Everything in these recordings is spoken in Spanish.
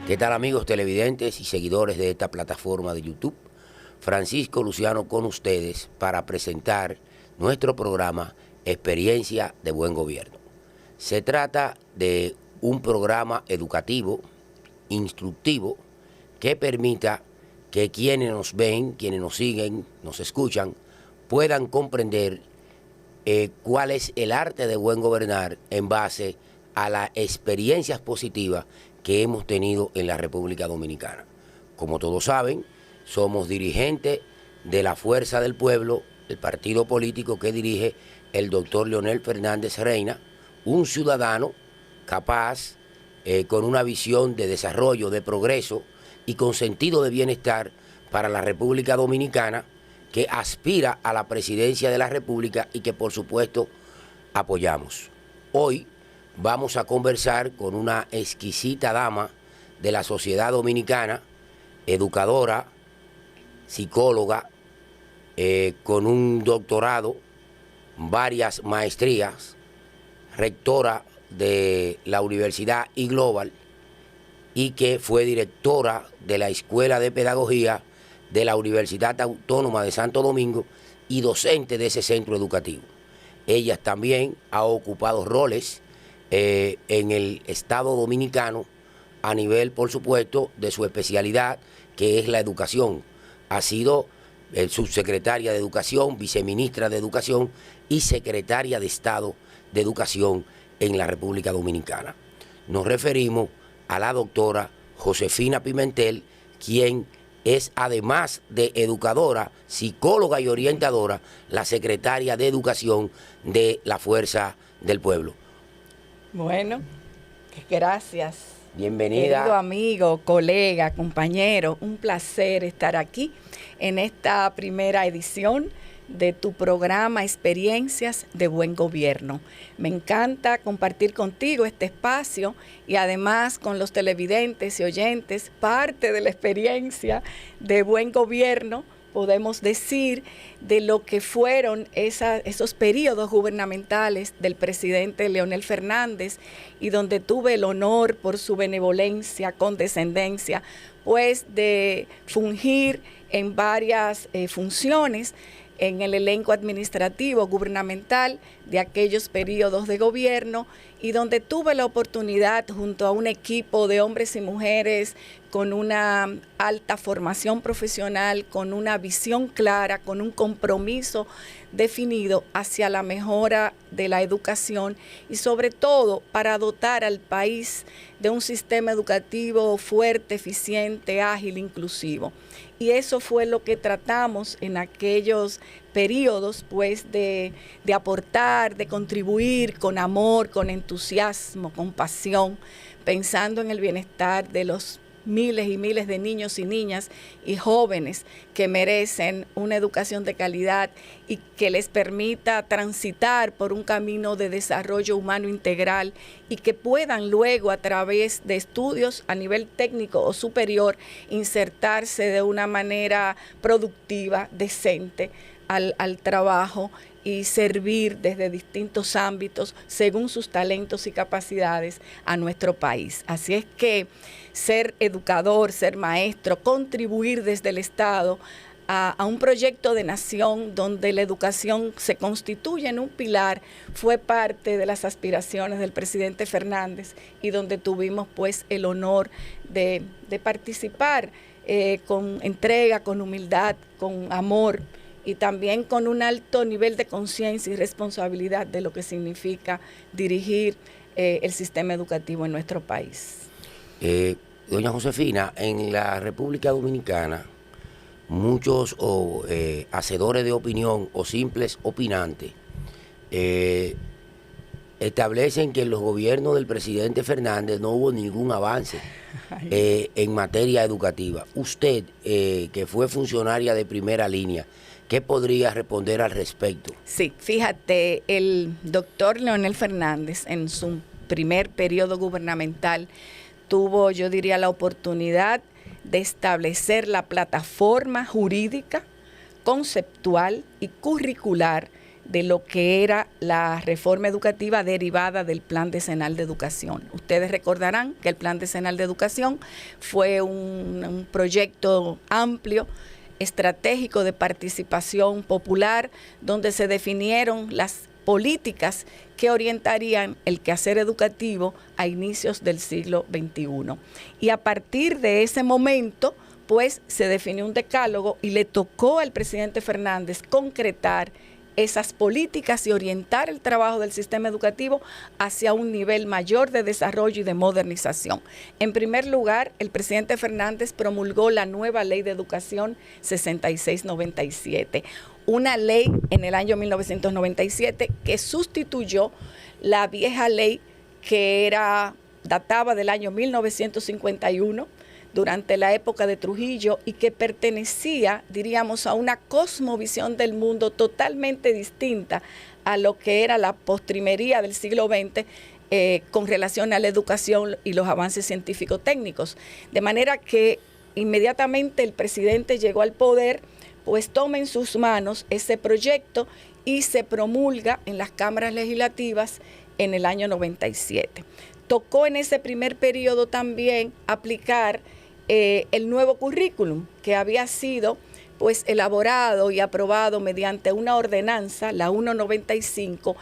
¿Qué tal, amigos televidentes y seguidores de esta plataforma de YouTube? Francisco Luciano con ustedes para presentar nuestro programa Experiencia de Buen Gobierno. Se trata de un programa educativo, instructivo, que permita que quienes nos ven, quienes nos siguen, nos escuchan, puedan comprender cuál es el arte de buen gobernar en base a las experiencias positivas que hemos tenido en la República Dominicana. Como todos saben, somos dirigentes de la Fuerza del Pueblo, el partido político que dirige el doctor Leonel Fernández Reina, un ciudadano capaz, con una visión de desarrollo, de progreso y con sentido de bienestar para la República Dominicana, que aspira a la presidencia de la República y que por supuesto apoyamos. Hoy vamos a conversar con una exquisita dama de la sociedad dominicana, educadora, psicóloga, con un doctorado, varias maestrías, rectora de la Universidad iGlobal y que fue directora de la Escuela de Pedagogía de la Universidad Autónoma de Santo Domingo y docente de ese centro educativo. Ella también ha ocupado roles en el Estado Dominicano a nivel, por supuesto, de su especialidad, que es la educación. Ha sido subsecretaria de Educación, viceministra de Educación y secretaria de Estado de Educación en la República Dominicana. Nos referimos a la doctora Josefina Pimentel, quien es, además de educadora, psicóloga y orientadora, la secretaria de Educación de la Fuerza del Pueblo. Bueno, gracias. Bienvenida. Querido amigo, colega, compañero, un placer estar aquí en esta primera edición de tu programa Experiencias de Buen Gobierno. Me encanta compartir contigo este espacio y además con los televidentes y oyentes parte de la experiencia de buen gobierno, podemos decir, de lo que fueron esos periodos gubernamentales del presidente Leonel Fernández y donde tuve el honor por su benevolencia, condescendencia, pues de fungir en varias funciones en el elenco administrativo gubernamental de aquellos periodos de gobierno y donde tuve la oportunidad junto a un equipo de hombres y mujeres con una alta formación profesional, con una visión clara, con un compromiso definido hacia la mejora de la educación y sobre todo para dotar al país de un sistema educativo fuerte, eficiente, ágil, inclusivo. Y eso fue lo que tratamos en aquellos periodos, pues, de aportar, de contribuir con amor, con entusiasmo, con pasión, pensando en el bienestar de los miles y miles de niños y niñas y jóvenes que merecen una educación de calidad y que les permita transitar por un camino de desarrollo humano integral y que puedan luego a través de estudios a nivel técnico o superior insertarse de una manera productiva, decente al trabajo y servir desde distintos ámbitos según sus talentos y capacidades a nuestro país. Así es que ser educador, ser maestro, contribuir desde el Estado a un proyecto de nación donde la educación se constituye en un pilar, fue parte de las aspiraciones del presidente Fernández y donde tuvimos pues el honor de participar con entrega, con humildad, con amor y también con un alto nivel de conciencia y responsabilidad de lo que significa dirigir el sistema educativo en nuestro país. Doña Josefina, en la República Dominicana, muchos hacedores de opinión o simples opinantes establecen que en los gobiernos del presidente Fernández no hubo ningún avance en materia educativa. Usted, que fue funcionaria de primera línea, ¿qué podría responder al respecto? Sí, fíjate, el doctor Leonel Fernández en su primer periodo gubernamental tuvo, yo diría, la oportunidad de establecer la plataforma jurídica, conceptual y curricular de lo que era la reforma educativa derivada del Plan Decenal de Educación. Ustedes recordarán que el Plan Decenal de Educación fue un proyecto amplio, estratégico de participación popular, donde se definieron las políticas que orientarían el quehacer educativo a inicios del siglo XXI. Y a partir de ese momento, pues se definió un decálogo y le tocó al presidente Fernández concretar esas políticas y orientar el trabajo del sistema educativo hacia un nivel mayor de desarrollo y de modernización. En primer lugar, el presidente Fernández promulgó la nueva Ley de Educación 6697, una ley en el año 1997 que sustituyó la vieja ley que databa del año 1951, durante la época de Trujillo, y que pertenecía, diríamos, a una cosmovisión del mundo totalmente distinta a lo que era la postrimería del siglo XX con relación a la educación y los avances científico-técnicos. De manera que inmediatamente el presidente llegó al poder, pues toma en sus manos ese proyecto y se promulga en las cámaras legislativas en el año 97. Tocó en ese primer periodo también aplicar el nuevo currículum que había sido pues elaborado y aprobado mediante una ordenanza, la 195,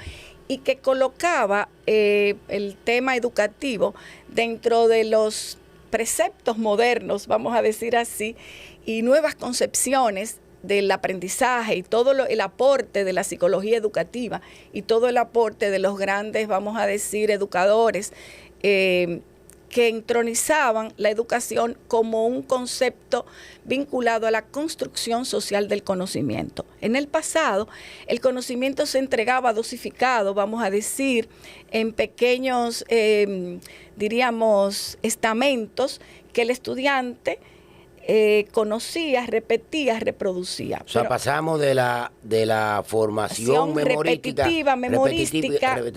y que colocaba el tema educativo dentro de los preceptos modernos, vamos a decir así, y nuevas concepciones del aprendizaje y todo el aporte de la psicología educativa y todo el aporte de los grandes, vamos a decir, educadores que entronizaban la educación como un concepto vinculado a la construcción social del conocimiento. En el pasado, el conocimiento se entregaba dosificado, vamos a decir, en pequeños, diríamos, estamentos que el estudiante conocía, repetía, reproducía. O sea, pasamos de la formación memorística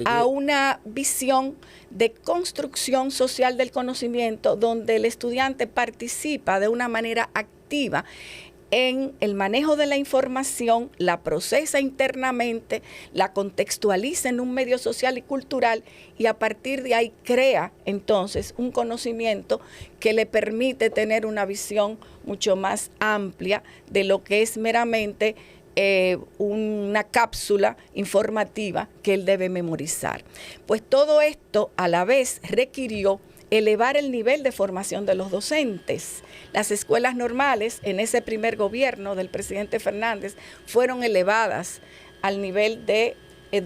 a una visión de construcción social del conocimiento, donde el estudiante participa de una manera activa en el manejo de la información, la procesa internamente, la contextualiza en un medio social y cultural y a partir de ahí crea entonces un conocimiento que le permite tener una visión mucho más amplia de lo que es meramente una cápsula informativa que él debe memorizar. Pues todo esto a la vez requirió elevar el nivel de formación de los docentes. Las escuelas normales en ese primer gobierno del presidente Fernández fueron elevadas al nivel de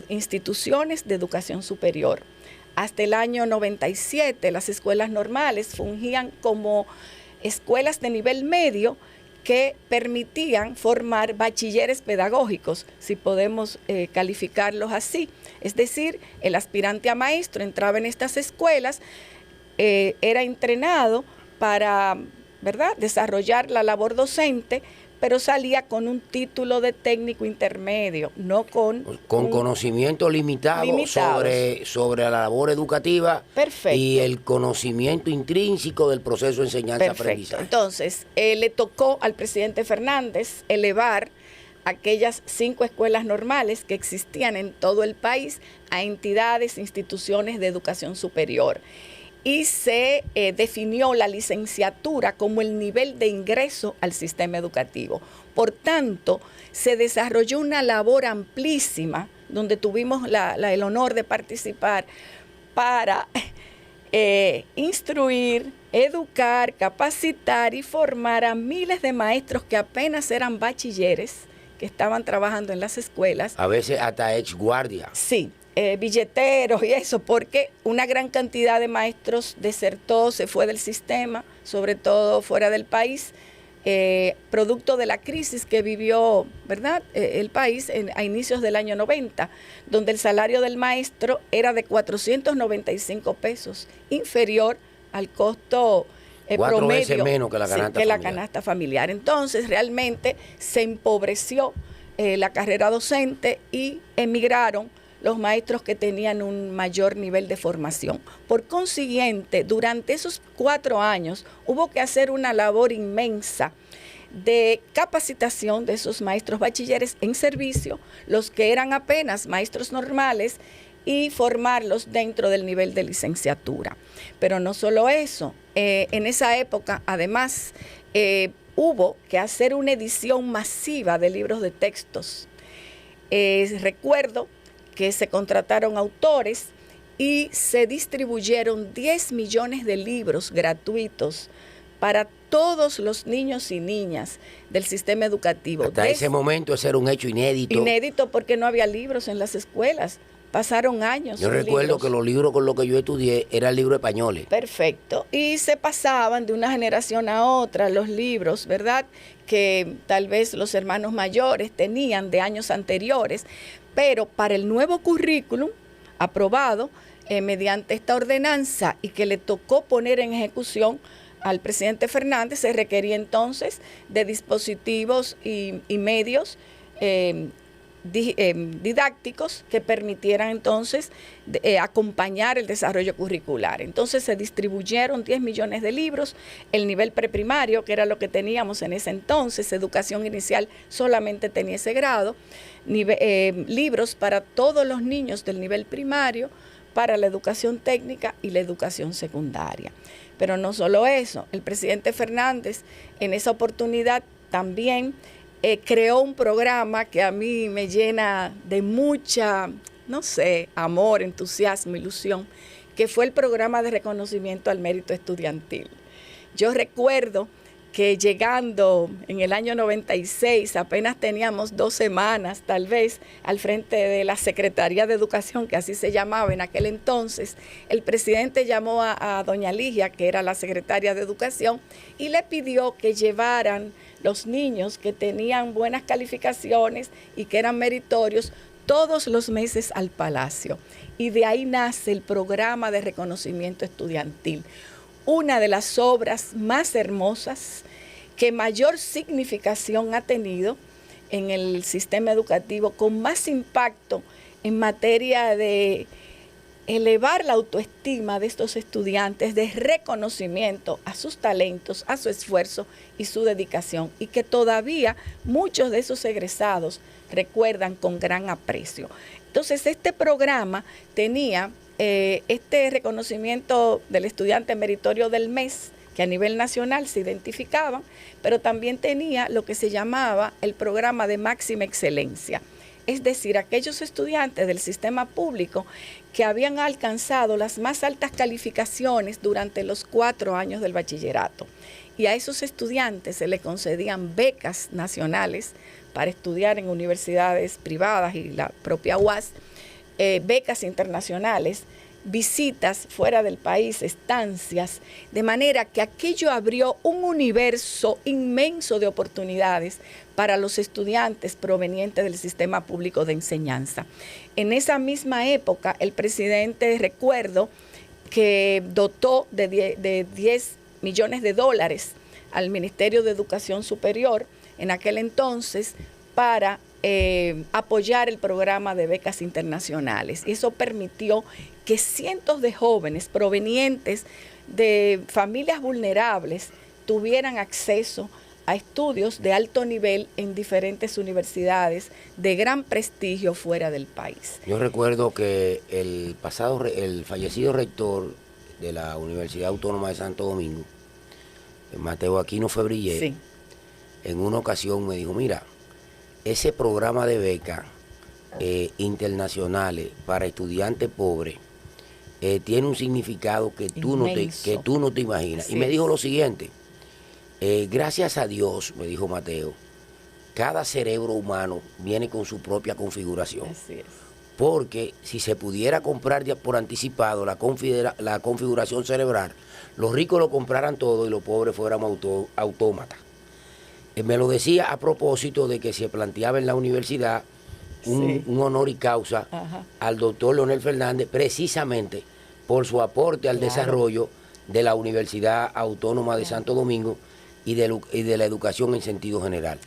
instituciones de educación superior. Hasta el año 97 las escuelas normales fungían como escuelas de nivel medio que permitían formar bachilleres pedagógicos, si podemos calificarlos así. Es decir, el aspirante a maestro entraba en estas escuelas, era entrenado para, ¿verdad?, desarrollar la labor docente, pero salía con un título de técnico intermedio, no con conocimiento limitado sobre la labor educativa. Perfecto. Y el conocimiento intrínseco del proceso de enseñanza-aprendizaje. Entonces, le tocó al presidente Fernández elevar aquellas 5 escuelas normales que existían en todo el país a entidades, instituciones de educación superior. Y se definió la licenciatura como el nivel de ingreso al sistema educativo. Por tanto, se desarrolló una labor amplísima, donde tuvimos el honor de participar para instruir, educar, capacitar y formar a miles de maestros que apenas eran bachilleres, que estaban trabajando en las escuelas. A veces hasta ex guardia. Sí. Billeteros y eso, porque una gran cantidad de maestros desertó, se fue del sistema, sobre todo fuera del país, producto de la crisis que vivió, ¿verdad?, el país a inicios del año 90, donde el salario del maestro era de 495 pesos, inferior al costo 4 promedio, veces menos que la canasta familiar. Entonces, realmente se empobreció la carrera docente y emigraron los maestros que tenían un mayor nivel de formación. Por consiguiente, durante esos 4 años hubo que hacer una labor inmensa de capacitación de esos maestros bachilleres en servicio, los que eran apenas maestros normales, y formarlos dentro del nivel de licenciatura. Pero no solo eso, en esa época además hubo que hacer una edición masiva de libros de textos. Recuerdo que se contrataron autores y se distribuyeron 10 millones de libros gratuitos para todos los niños y niñas del sistema educativo. Hasta ese momento ese era un hecho inédito. Inédito porque no había libros en las escuelas. Pasaron años. Yo recuerdo que los libros con los que yo estudié eran libros españoles. Perfecto. Y se pasaban de una generación a otra los libros, ¿verdad? Que tal vez los hermanos mayores tenían de años anteriores, pero para el nuevo currículum aprobado mediante esta ordenanza y que le tocó poner en ejecución al presidente Fernández, se requería entonces de dispositivos y medios didácticos que permitieran entonces acompañar el desarrollo curricular. Entonces se distribuyeron 10 millones de libros, el nivel preprimario, que era lo que teníamos en ese entonces, educación inicial solamente tenía ese grado, libros para todos los niños del nivel primario, para la educación técnica y la educación secundaria. Pero no solo eso, el presidente Fernández en esa oportunidad también creó un programa que a mí me llena de mucha, no sé, amor, entusiasmo, ilusión, que fue el programa de reconocimiento al mérito estudiantil. Yo recuerdo que llegando en el año 96, apenas teníamos 2 semanas tal vez al frente de la Secretaría de Educación, que así se llamaba en aquel entonces, el presidente llamó a doña Ligia, que era la secretaria de Educación, y le pidió que llevaran los niños que tenían buenas calificaciones y que eran meritorios todos los meses al Palacio. Y de ahí nace el programa de reconocimiento estudiantil, una de las obras más hermosas que mayor significación ha tenido en el sistema educativo, con más impacto en materia de elevar la autoestima de estos estudiantes, de reconocimiento a sus talentos, a su esfuerzo y su dedicación, y que todavía muchos de esos egresados recuerdan con gran aprecio. Entonces, este programa tenía este reconocimiento del estudiante meritorio del mes, que a nivel nacional se identificaban, pero también tenía lo que se llamaba el programa de máxima excelencia. Es decir, aquellos estudiantes del sistema público que habían alcanzado las más altas calificaciones durante los 4 años del bachillerato. Y a esos estudiantes se les concedían becas nacionales para estudiar en universidades privadas y la propia UAS, becas internacionales, visitas fuera del país, estancias, de manera que aquello abrió un universo inmenso de oportunidades para los estudiantes provenientes del sistema público de enseñanza. En esa misma época, el presidente, recuerdo, que dotó de 10 millones de dólares al Ministerio de Educación Superior en aquel entonces para apoyar el programa de becas internacionales. Y eso permitió que cientos de jóvenes provenientes de familias vulnerables tuvieran acceso a estudios de alto nivel en diferentes universidades de gran prestigio fuera del país. Yo recuerdo que el fallecido rector de la Universidad Autónoma de Santo Domingo, Mateo Aquino Febrillé, sí, en una ocasión me dijo, mira, ese programa de becas internacionales para estudiantes pobres tiene un significado que tú no te imaginas. Sí. Y me dijo lo siguiente, gracias a Dios, me dijo Mateo, cada cerebro humano viene con su propia configuración. Así es. Porque si se pudiera comprar por anticipado la configuración cerebral, los ricos lo compraran todo y los pobres fuéramos autómatas. Me lo decía a propósito de que se planteaba en la universidad un honor y causa al doctor Leonel Fernández, precisamente por su aporte al desarrollo de la Universidad Autónoma de Santo Domingo y de la educación en sentido general.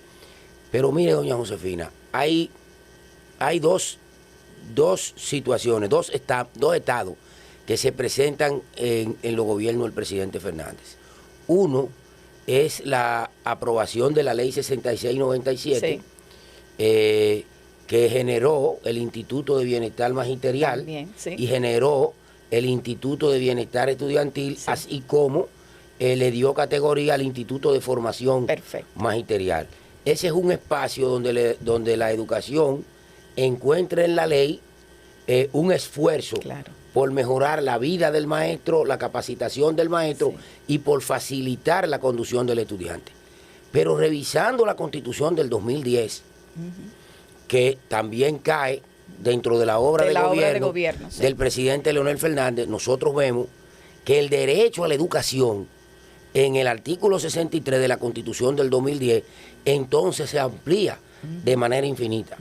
Pero mire, doña Josefina, hay dos situaciones, dos estados que se presentan en los gobiernos del presidente Fernández. Uno es la aprobación de la ley 6697, Sí. Que generó el Instituto de Bienestar Magisterial También, sí. y generó el Instituto de Bienestar Estudiantil, Sí. así como le dio categoría al Instituto de Formación Perfecto. Magisterial. Ese es un espacio donde la educación encuentra en la ley un esfuerzo Claro. por mejorar la vida del maestro, la capacitación del maestro, Sí. y por facilitar la conducción del estudiante. Pero revisando la Constitución del 2010, que también cae dentro de la obra de gobierno, sí. del presidente Leonel Fernández, nosotros vemos que el derecho a la educación en el artículo 63 de la Constitución del 2010 entonces se amplía de manera infinita,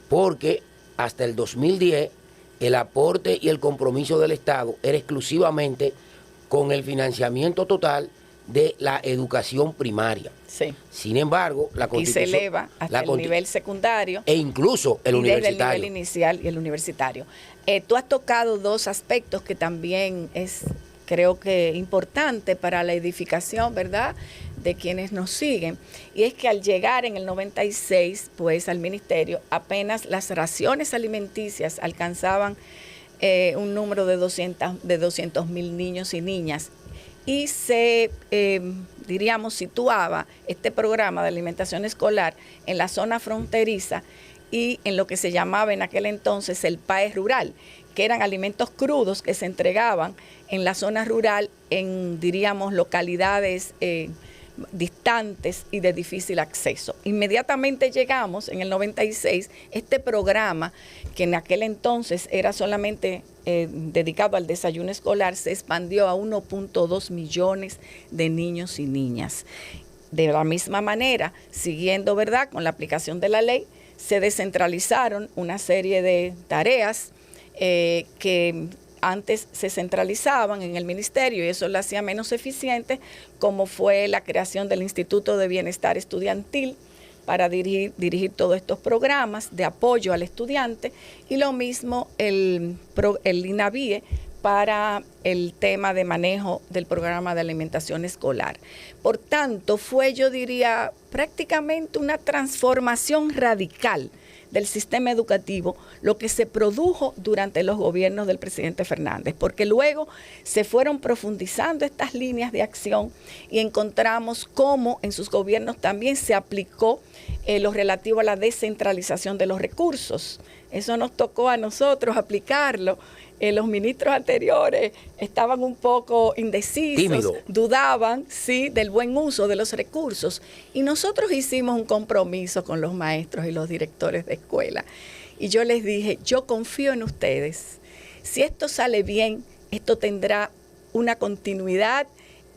porque hasta el 2010 el aporte y el compromiso del Estado era exclusivamente con el financiamiento total de la educación primaria. Sí. Sin embargo, la Y Constitución se eleva hasta el nivel secundario e incluso el y desde universitario. el nivel inicial y el universitario. Tú has tocado dos aspectos que también es, creo que, importante para la edificación, ¿verdad?, de quienes nos siguen. Y es que al llegar en el 96, pues, al ministerio, apenas las raciones alimenticias alcanzaban un número de 200.000 niños y niñas. Y se, diríamos, situaba este programa de alimentación escolar en la zona fronteriza y en lo que se llamaba en aquel entonces el PAE rural, que eran alimentos crudos que se entregaban en la zona rural, en, diríamos, localidades distantes y de difícil acceso. Inmediatamente llegamos, en el 96, este programa, que en aquel entonces era solamente dedicado al desayuno escolar, se expandió a 1.2 millones de niños y niñas. De la misma manera, siguiendo, ¿verdad?, con la aplicación de la ley, se descentralizaron una serie de tareas que antes se centralizaban en el ministerio y eso lo hacía menos eficiente, como fue la creación del Instituto de Bienestar Estudiantil para dirigir todos estos programas de apoyo al estudiante, y lo mismo el INAVIE para el tema de manejo del programa de alimentación escolar. Por tanto, fue, yo diría, prácticamente una transformación radical del sistema educativo, lo que se produjo durante los gobiernos del presidente Fernández, porque luego se fueron profundizando estas líneas de acción y encontramos cómo en sus gobiernos también se aplicó lo relativo a la descentralización de los recursos. Eso nos tocó a nosotros aplicarlo. Los ministros anteriores estaban un poco indecisos, tímido, dudaban, sí, del buen uso de los recursos. Y nosotros hicimos un compromiso con los maestros y los directores de escuela. Y yo les dije, yo confío en ustedes. Si esto sale bien, esto tendrá una continuidad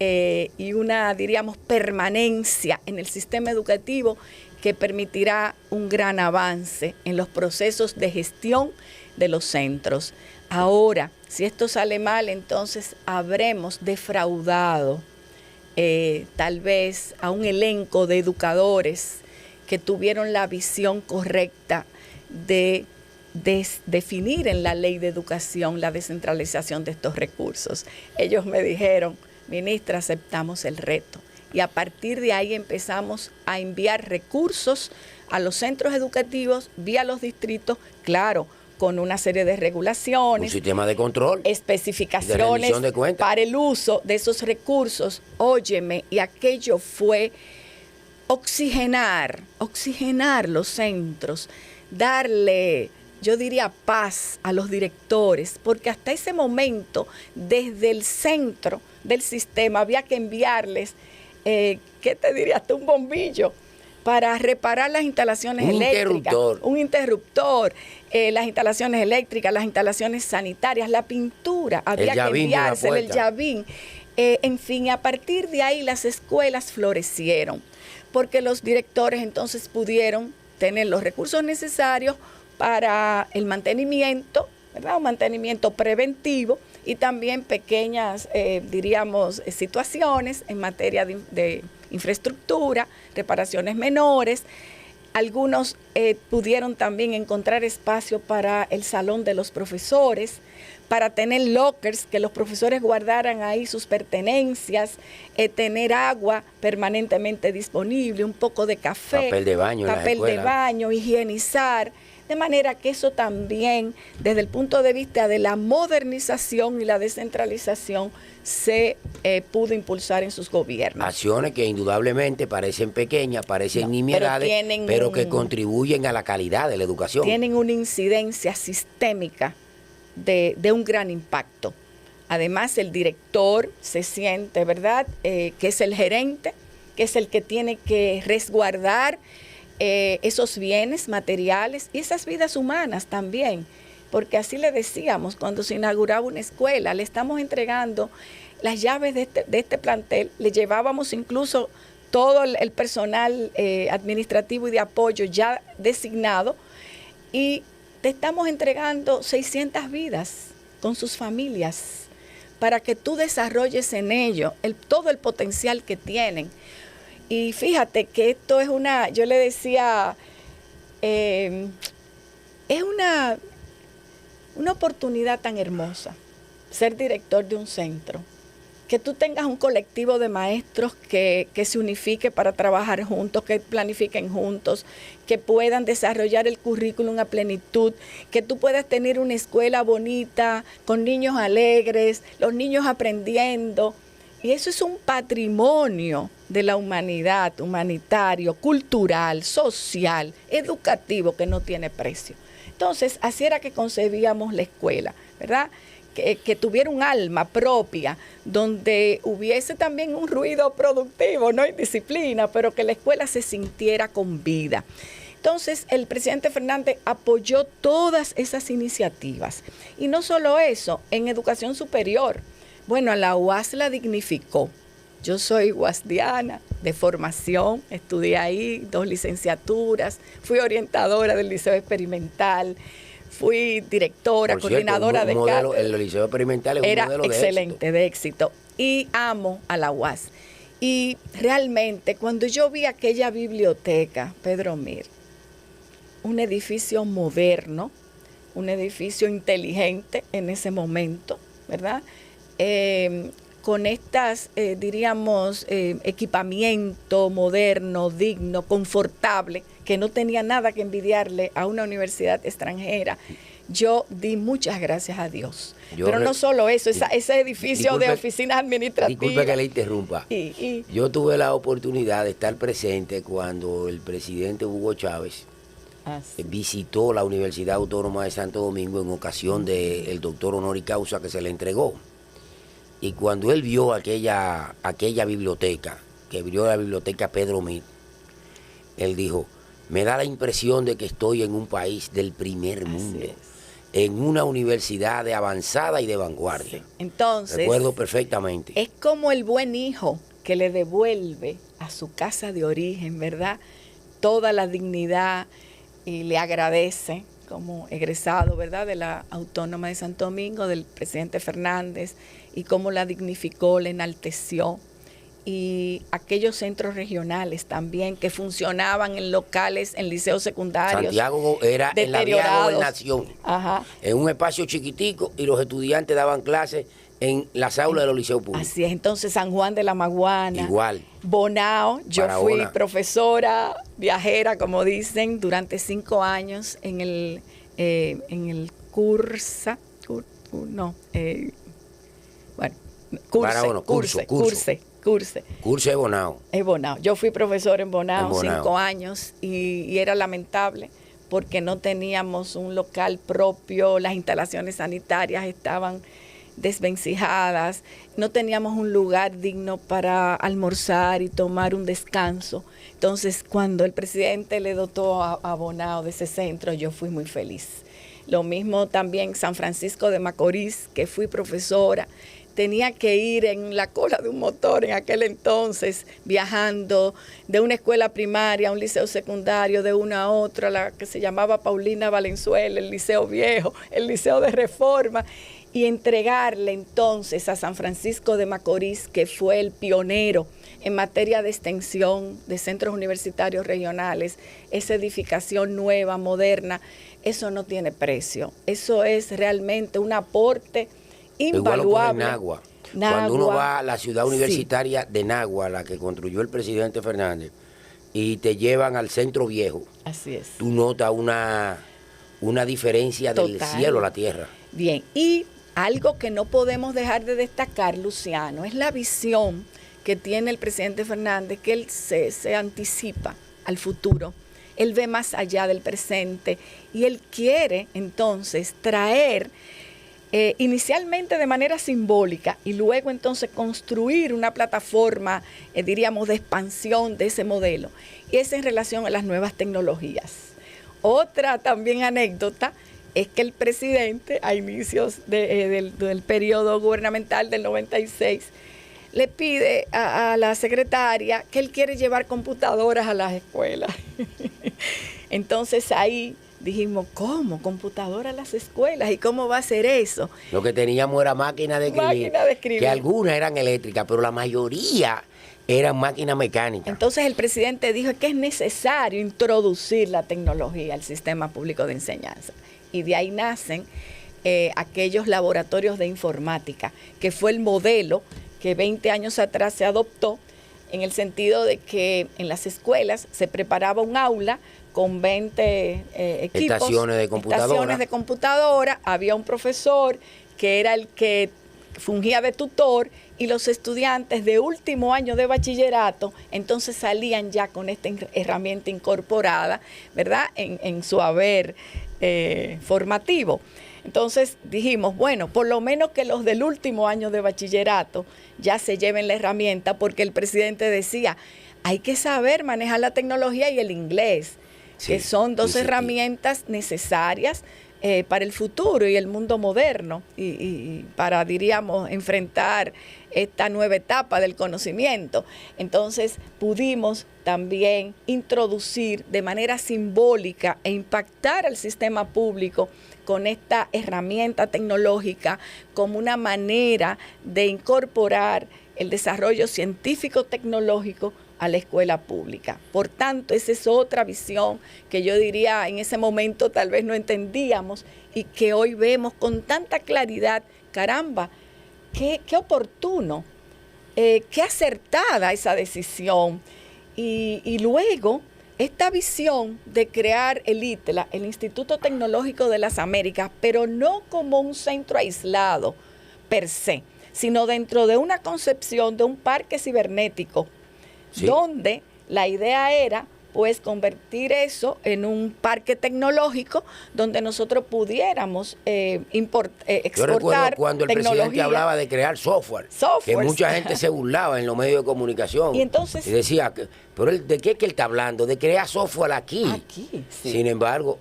y una, diríamos, permanencia en el sistema educativo que permitirá un gran avance en los procesos de gestión de los centros. Ahora, si esto sale mal, entonces habremos defraudado tal vez a un elenco de educadores que tuvieron la visión correcta de definir en la ley de educación la descentralización de estos recursos. Ellos me dijeron, ministra, aceptamos el reto. Y a partir de ahí empezamos a enviar recursos a los centros educativos vía los distritos, claro, con una serie de regulaciones, un sistema de control, especificaciones para el uso de esos recursos. Óyeme, y aquello fue oxigenar los centros, darle, yo diría, paz a los directores, porque hasta ese momento, desde el centro del sistema, había que enviarles, ¿qué te diría? Hasta un bombillo para reparar las instalaciones eléctricas, un interruptor, las instalaciones eléctricas, las instalaciones sanitarias, la pintura, había que enviársela, el llavín. En fin, a partir de ahí las escuelas florecieron, porque los directores entonces pudieron tener los recursos necesarios para el mantenimiento, ¿verdad? Un mantenimiento preventivo y también pequeñas, diríamos, situaciones en materia de infraestructura, reparaciones menores, Algunos pudieron también encontrar espacio para el salón de los profesores, para tener lockers, que los profesores guardaran ahí sus pertenencias, tener agua permanentemente disponible, un poco de café, papel de baño, higienizar, de manera que eso también, desde el punto de vista de la modernización y la descentralización, se pudo impulsar en sus gobiernos. Acciones que indudablemente parecen pequeñas, parecen nimiedades, pero que contribuyen a la calidad de la educación. Tienen una incidencia sistémica de un gran impacto. Además, el director se siente, ¿verdad?, que es el gerente, que es el que tiene que resguardar esos bienes materiales y esas vidas humanas también, porque así le decíamos cuando se inauguraba una escuela, le estamos entregando las llaves de este plantel, le llevábamos incluso todo el personal administrativo y de apoyo ya designado, y te estamos entregando 600 vidas con sus familias para que tú desarrolles en ello todo el potencial que tienen. Y fíjate que esto es yo le decía, es una oportunidad tan hermosa, ser director de un centro, que tú tengas un colectivo de maestros que se unifique para trabajar juntos, que planifiquen juntos, que puedan desarrollar el currículum a plenitud, que tú puedas tener una escuela bonita, con niños alegres, los niños aprendiendo. Y eso es un patrimonio de la humanidad, humanitario, cultural, social, educativo, que no tiene precio. Entonces, así era que concebíamos la escuela, ¿verdad? Que tuviera un alma propia, donde hubiese también un ruido productivo, no hay disciplina, pero que la escuela se sintiera con vida. Entonces, el presidente Fernández apoyó todas esas iniciativas. Y no solo eso, en educación superior, bueno, a la UAS la dignificó. Yo soy guasdiana de formación, estudié ahí 2 licenciaturas, fui orientadora del Liceo Experimental, fui directora, coordinadora de cátedra. El Liceo Experimental es un modelo excelente, de éxito. Y amo a la UAS. Y realmente, cuando yo vi aquella biblioteca, Pedro Mir, un edificio moderno, un edificio inteligente en ese momento, ¿verdad?, con estas, diríamos, equipamiento moderno, digno, confortable, que no tenía nada que envidiarle a una universidad extranjera. Yo di muchas gracias a Dios. Pero no solo eso, ese edificio de oficinas administrativas. Disculpe que le interrumpa. Yo tuve la oportunidad de estar presente cuando el presidente Hugo Chávez visitó la Universidad Autónoma de Santo Domingo en ocasión del doctor honoris causa que se le entregó. Y cuando él vio aquella biblioteca, que vio la biblioteca Pedro Mir, él dijo, me da la impresión de que estoy en un país del primer mundo, en una universidad de avanzada y de vanguardia. Sí. Entonces, recuerdo perfectamente. Es como el buen hijo que le devuelve a su casa de origen, ¿verdad?, toda la dignidad, y le agradece como egresado, ¿verdad?, de la Autónoma de Santo Domingo, del presidente Fernández, y cómo la dignificó, la enalteció. Y aquellos centros regionales también que funcionaban en locales, en liceos secundarios. Santiago era en la vía Gobernación, en un espacio chiquitico, y los estudiantes daban clases en las aulas de los liceos públicos. Así es. Entonces, San Juan de la Maguana. Igual. Bonao, yo fui profesora viajera, como dicen, durante 5 años en el Cursa, Curse de Bonao. Bonao. Yo fui profesora en Bonao 5 años y era lamentable porque no teníamos un local propio, las instalaciones sanitarias estaban desvencijadas, no teníamos un lugar digno para almorzar y tomar un descanso. Entonces, cuando el presidente le dotó a Bonao de ese centro, yo fui muy feliz. Lo mismo también San Francisco de Macorís, que fui profesora. Tenía que ir en la cola de un motor en aquel entonces, viajando de una escuela primaria a un liceo secundario, de una a otra, la que se llamaba Paulina Valenzuela, el Liceo Viejo, el Liceo de Reforma. y entregarle entonces a San Francisco de Macorís, que fue el pionero en materia de extensión de centros universitarios regionales, esa edificación nueva, moderna, eso no tiene precio. Eso es realmente un aporte invaluable. Nagua. Cuando uno va a la ciudad universitaria de Nagua, la que construyó el presidente Fernández, y te llevan al centro viejo, así es, tú notas una diferencia del cielo a la tierra. Bien, y algo que no podemos dejar de destacar, Luciano, es la visión que tiene el presidente Fernández, que él se anticipa al futuro. Él ve más allá del presente y él quiere entonces traer inicialmente de manera simbólica y luego entonces construir una plataforma, diríamos, de expansión de ese modelo. Y es en relación a las nuevas tecnologías. Otra también anécdota es que el presidente, a inicios del periodo gubernamental del 96, le pide a la secretaria que él quiere llevar computadoras a las escuelas. Entonces ahí dijimos, ¿cómo? ¿Computadora a las escuelas? ¿Y cómo va a ser eso? Lo que teníamos era máquina de escribir, que algunas eran eléctricas, pero la mayoría eran máquinas mecánicas. Entonces el presidente dijo que es necesario introducir la tecnología al sistema público de enseñanza. Y de ahí nacen aquellos laboratorios de informática, que fue el modelo que 20 años atrás se adoptó, en el sentido de que en las escuelas se preparaba un aula con 20 equipos, estaciones de computadora, había un profesor que era el que fungía de tutor y los estudiantes de último año de bachillerato entonces salían ya con esta herramienta incorporada, ¿verdad?, en su haber formativo. Entonces dijimos, bueno, por lo menos que los del último año de bachillerato ya se lleven la herramienta, porque el presidente decía, hay que saber manejar la tecnología y el inglés, que son dos herramientas necesarias para el futuro y el mundo moderno y para, diríamos, enfrentar esta nueva etapa del conocimiento. Entonces pudimos también introducir de manera simbólica e impactar al sistema público con esta herramienta tecnológica como una manera de incorporar el desarrollo científico-tecnológico a la escuela pública. Por tanto, esa es otra visión que yo diría en ese momento tal vez no entendíamos y que hoy vemos con tanta claridad. Caramba, qué oportuno, qué acertada esa decisión. Y luego, esta visión de crear el ITLA, el Instituto Tecnológico de las Américas, pero no como un centro aislado per se, sino dentro de una concepción de un parque cibernético, donde la idea era pues convertir eso en un parque tecnológico donde nosotros pudiéramos exportar. Yo recuerdo cuando el presidente hablaba de crear software, que mucha gente se burlaba en los medios de comunicación. Y entonces, decía, pero ¿de qué es que él está hablando? De crear software aquí. Sí. Sin embargo,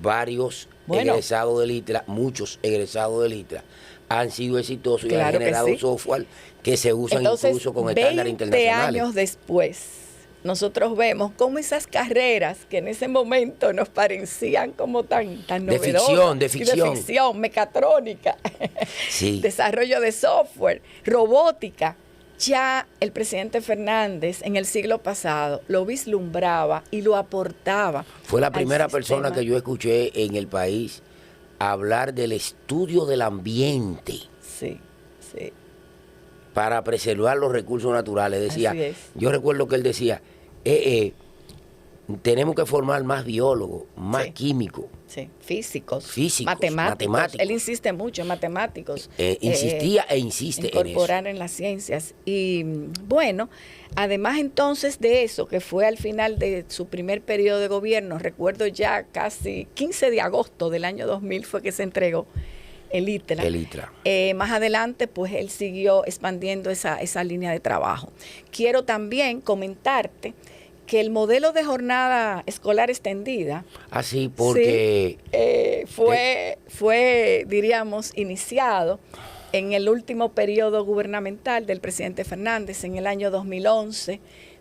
varios egresados del ITLA, muchos egresados del ITLA, han sido exitosos y han generado software que se usan incluso con estándares internacionales. 20 años después, nosotros vemos cómo esas carreras que en ese momento nos parecían como tan novedosas. De ficción, mecatrónica, desarrollo de software, robótica. Ya el presidente Fernández en el siglo pasado lo vislumbraba y lo aportaba. Fue la primera persona que yo escuché en el país hablar del estudio del ambiente. Sí. Para preservar los recursos naturales. Decía, yo recuerdo que él decía, tenemos que formar más biólogos, más químicos. Físicos, matemáticos. Él insiste mucho en matemáticos. Insistía e insiste en eso. Incorporar en las ciencias. Y bueno, además entonces de eso, que fue al final de su primer periodo de gobierno, recuerdo ya casi 15 de agosto del año 2000 fue que se entregó el ITLA. Más adelante, pues él siguió expandiendo esa línea de trabajo. Quiero también comentarte que el modelo de jornada escolar extendida porque fue, diríamos, iniciado en el último periodo gubernamental del presidente Fernández en el año 2011.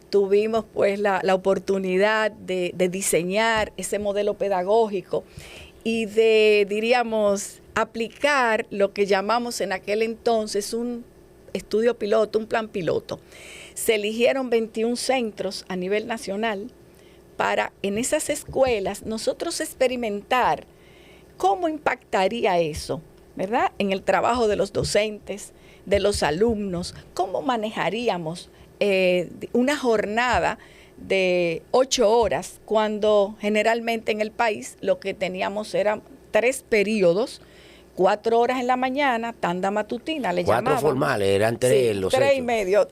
Tuvimos pues la oportunidad de diseñar ese modelo pedagógico y de, diríamos, aplicar lo que llamamos en aquel entonces un estudio piloto, un plan piloto. Se eligieron 21 centros a nivel nacional para en esas escuelas nosotros experimentar cómo impactaría eso, ¿verdad? En el trabajo de los docentes, de los alumnos, cómo manejaríamos una jornada de 8 horas, cuando generalmente en el país lo que teníamos eran 3 periodos, 4 horas en la mañana, tanda matutina, le llamaban. 4 formales, eran 3 sí, los 3 hechos. y medio.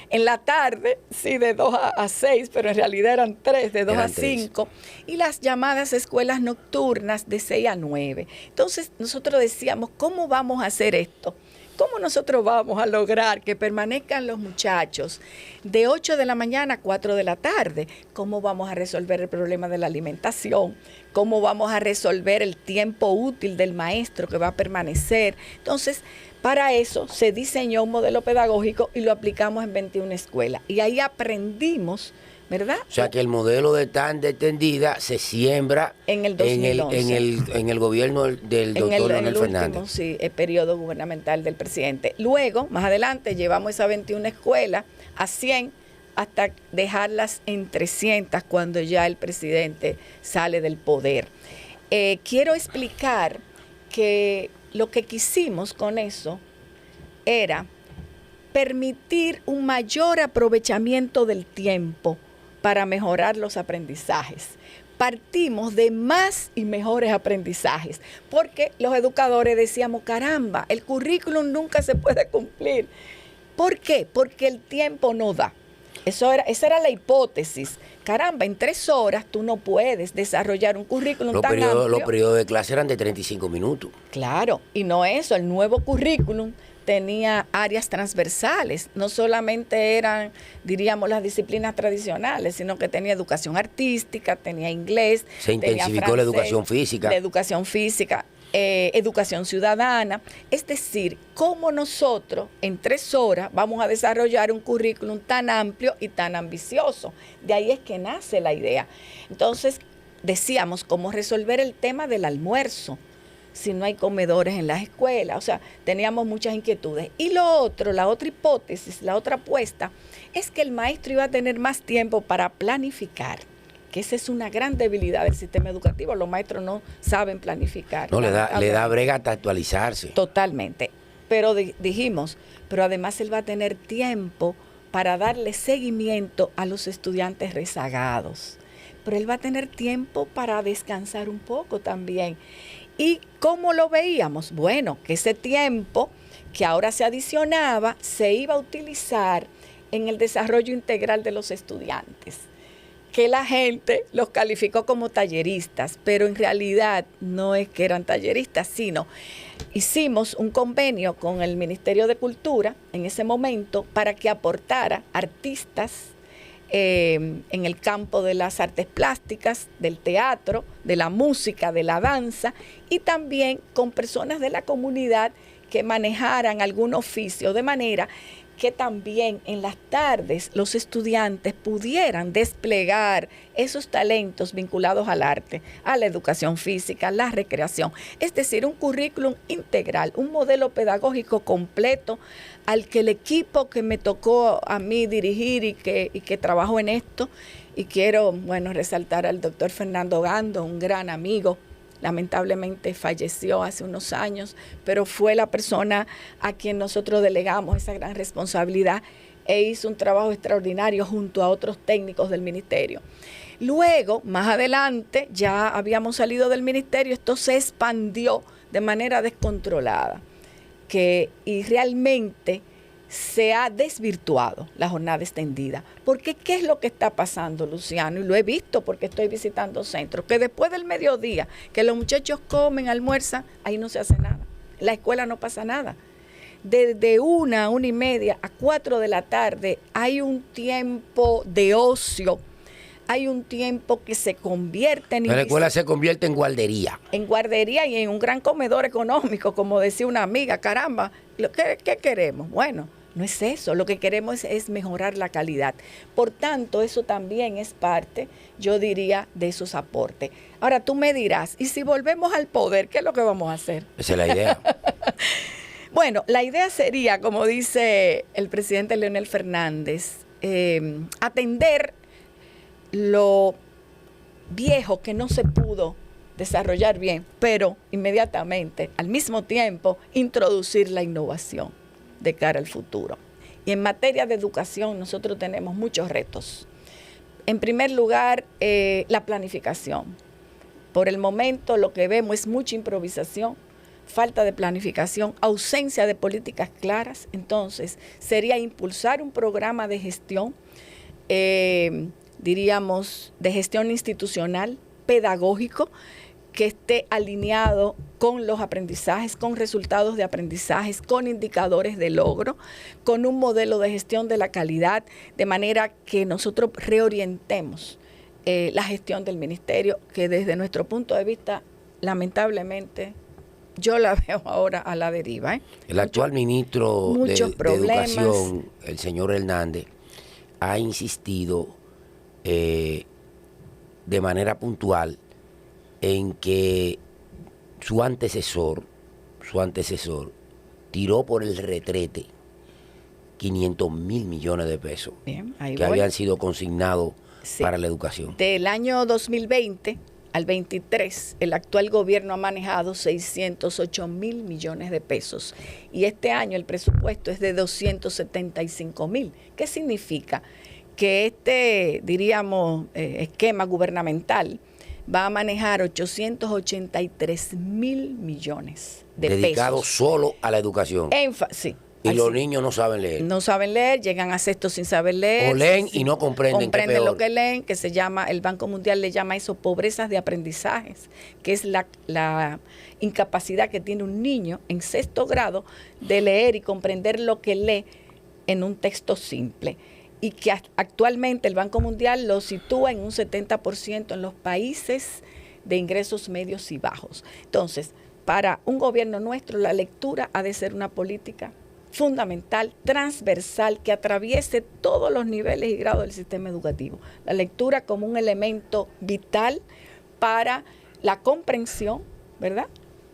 En la tarde, sí, de 2 a 6, pero en realidad eran 3, de 2 a 5. Y las llamadas escuelas nocturnas de 6 a 9. Entonces, nosotros decíamos, ¿cómo vamos a hacer esto? ¿Cómo nosotros vamos a lograr que permanezcan los muchachos de 8 de la mañana a 4 de la tarde? ¿Cómo vamos a resolver el problema de la alimentación? ¿Cómo vamos a resolver el tiempo útil del maestro que va a permanecer? Entonces, para eso se diseñó un modelo pedagógico y lo aplicamos en 21 escuelas. Y ahí aprendimos, ¿verdad? O sea que el modelo de tanda extendida se siembra en el 2011. en el gobierno del doctor Leonel Fernández. Último, sí, el periodo gubernamental del presidente. Luego, más adelante, llevamos esas 21 escuelas a 100 hasta dejarlas en 300 cuando ya el presidente sale del poder. Quiero explicar que lo que quisimos con eso era permitir un mayor aprovechamiento del tiempo para mejorar los aprendizajes. Partimos de más y mejores aprendizajes, porque los educadores decíamos, caramba, el currículum nunca se puede cumplir. ¿Por qué? Porque el tiempo no da. Esa era la hipótesis. Caramba, en 3 horas tú no puedes desarrollar un currículum tan amplio. Los periodos de clase eran de 35 minutos. Claro, y no eso, el nuevo currículum tenía áreas transversales, no solamente eran, diríamos, las disciplinas tradicionales, sino que tenía educación artística, tenía inglés, se intensificó francés, la educación física, educación ciudadana, es decir, cómo nosotros en 3 horas vamos a desarrollar un currículum tan amplio y tan ambicioso. De ahí es que nace la idea. Entonces, decíamos, cómo resolver el tema del almuerzo, si no hay comedores en las escuelas. O sea, teníamos muchas inquietudes. Y lo otro, la otra hipótesis, la otra apuesta, es que el maestro iba a tener más tiempo para planificar, que esa es una gran debilidad del sistema educativo. Los maestros no saben planificar. No, le da brega hasta actualizarse. Totalmente. Pero dijimos, pero además él va a tener tiempo para darle seguimiento a los estudiantes rezagados. Pero él va a tener tiempo para descansar un poco también. ¿Y cómo lo veíamos? Bueno, que ese tiempo que ahora se adicionaba se iba a utilizar en el desarrollo integral de los estudiantes, que la gente los calificó como talleristas, pero en realidad no es que eran talleristas, sino hicimos un convenio con el Ministerio de Cultura en ese momento para que aportara artistas en el campo de las artes plásticas, del teatro, de la música, de la danza, y también con personas de la comunidad que manejaran algún oficio, de manera que también en las tardes los estudiantes pudieran desplegar esos talentos vinculados al arte, a la educación física, a la recreación. Es decir, un currículum integral, un modelo pedagógico completo al que el equipo que me tocó a mí dirigir y que trabajó en esto, y quiero, resaltar al doctor Fernando Gando, un gran amigo. Lamentablemente falleció hace unos años, pero fue la persona a quien nosotros delegamos esa gran responsabilidad e hizo un trabajo extraordinario junto a otros técnicos del ministerio. Luego, más adelante, ya habíamos salido del ministerio, esto se expandió de manera descontrolada, y realmente se ha desvirtuado la jornada extendida. Porque ¿qué es lo que está pasando, Luciano? Y lo he visto porque estoy visitando centros, que después del mediodía, que los muchachos comen, almuerzan, ahí no se hace nada. En la escuela no pasa nada. De 1 a 1:30 a 4 de la tarde hay un tiempo de ocio, hay un tiempo que se convierte en... La escuela se convierte en guardería. En guardería y en un gran comedor económico, como decía una amiga, caramba, ¿qué queremos? Bueno, No es eso, lo que queremos es mejorar la calidad. Por tanto, eso también es parte, yo diría, de esos aportes. Ahora tú me dirás, ¿y si volvemos al poder, qué es lo que vamos a hacer? Esa es la idea. Bueno, la idea sería, como dice el presidente Leonel Fernández, atender lo viejo que no se pudo desarrollar bien, pero inmediatamente, al mismo tiempo, introducir la innovación de cara al futuro. Y en materia de educación nosotros tenemos muchos retos. En primer lugar, la planificación. Por el momento lo que vemos es mucha improvisación, falta de planificación, ausencia de políticas claras. Entonces, sería impulsar un programa de gestión, diríamos, de gestión institucional, pedagógico, que esté alineado con los aprendizajes, con resultados de aprendizajes, con indicadores de logro, con un modelo de gestión de la calidad, de manera que nosotros reorientemos la gestión del ministerio, que desde nuestro punto de vista, lamentablemente, yo la veo ahora a la deriva. El actual ministro de Educación, el señor Hernández, ha insistido de manera puntual en que su antecesor tiró por el retrete 500 mil millones de pesos. Bien, que habían sido consignados para la educación. Del año 2020 al 23, el actual gobierno ha manejado 608 mil millones de pesos. Y este año el presupuesto es de 275 mil. ¿Qué significa? Que este, diríamos, esquema gubernamental va a manejar 883 mil millones de pesos. Dedicado solo a la educación. Sí. Y los niños no saben leer. No saben leer, llegan a sexto sin saber leer. O leen y no comprenden. Comprenden lo que leen, que se llama, el Banco Mundial le llama eso pobrezas de aprendizajes, que es la incapacidad que tiene un niño en sexto grado de leer y comprender lo que lee en un texto simple. Y que actualmente el Banco Mundial lo sitúa en un 70% en los países de ingresos medios y bajos. Entonces, para un gobierno nuestro, la lectura ha de ser una política fundamental, transversal, que atraviese todos los niveles y grados del sistema educativo. La lectura como un elemento vital para la comprensión, ¿verdad?,